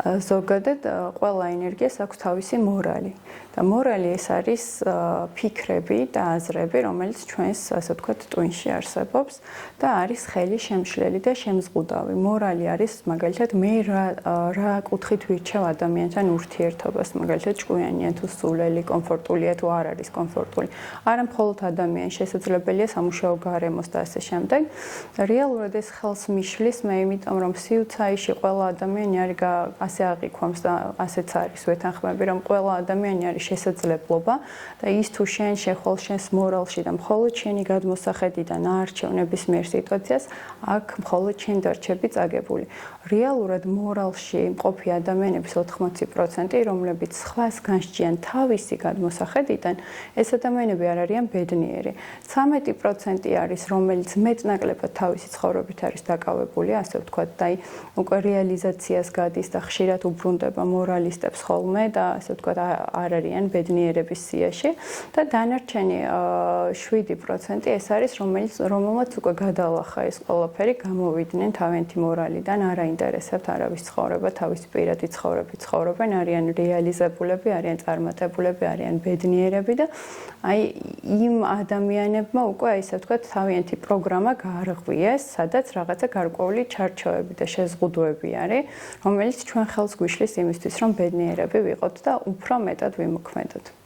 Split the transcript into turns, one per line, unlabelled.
ზოგადად ყველა ენერგიას აქვს თავისი მორალი და მორალი ეს არის ფიქრები და აზრები, რომელიც ჩვენს, ასე ვთქვათ, ტვინში არსებობს და არის ხელი შემშლელი და შემზღუდავი. მორალი არის მაგალითად მე რა კუთხით ვირჩევ ადამიანთან ურთიერთობას, მაგალითად ჭკვიანია თუ სულელი, კომფორტულია თუ არ არის კომფორტული. არა მხოლოდ ადამიანს შესაძლებელია სამუშაო გარემოს და ასე შემდეგ. რეალურად ეს ხელს მიშლის მე იმიტომ რომ სიუცაიში ყველა ადამიანი არის ასე აღიქვამს და ასეც არის ვეთანხმები რომ ყველა ადამიანი არის შესაძლებლობა და ის თუ შენ შეხვალ შენს მორალში და მხოლოდ შენი გადმოსახედიდან აარჩევ ნებისმიერ სიტუაციას აქ მხოლოდ შენ დარჩები წაგებული. რეალურად მორალში მყოფი ადამიანების 80%, რომლებიც სხვას განსჯიან თავისი გადმოსახედიდან, ეს ადამიანები არ არიან ბედნიერი. 13% არის, რომელიც მეტნაკლებად თავისი ცხოვრებით არის დაკავებული, ასე ვთქვათ, და უკვე რეალიზაციას გადის და ხშირად უბრუნდება მორალისტებს ხოლმე და ასე ვთქვათ, არ არიან ბედნიერების სიაში და დანარჩენი 7% ეს არის, რომელმაც უკვე გადალახა ეს ყველაფერი, გამოვიდნენ თავიანთი მორალიდან, არ აინტერესებთ არავის ცხოვრება, თავისი პირადი ცხოვრებით ცხოვრობენ, არიან რეალიზებულები, არიან წარმატებულები, არიან ბედნიერები და აი იმ ადამიანებმა უკვე ისე ვთქვათ, თავიანთი პროგრამა გაარღვიეს, სადაც რაღაცა გარკვეული ჩარჩოები და შეზღუდვები არის, რომელიც ჩვენ ხელს გვიშლის იმისთვის, რომ ბედნიერები ვიყოთ და უფრო მეტად ვიმოქმედოთ.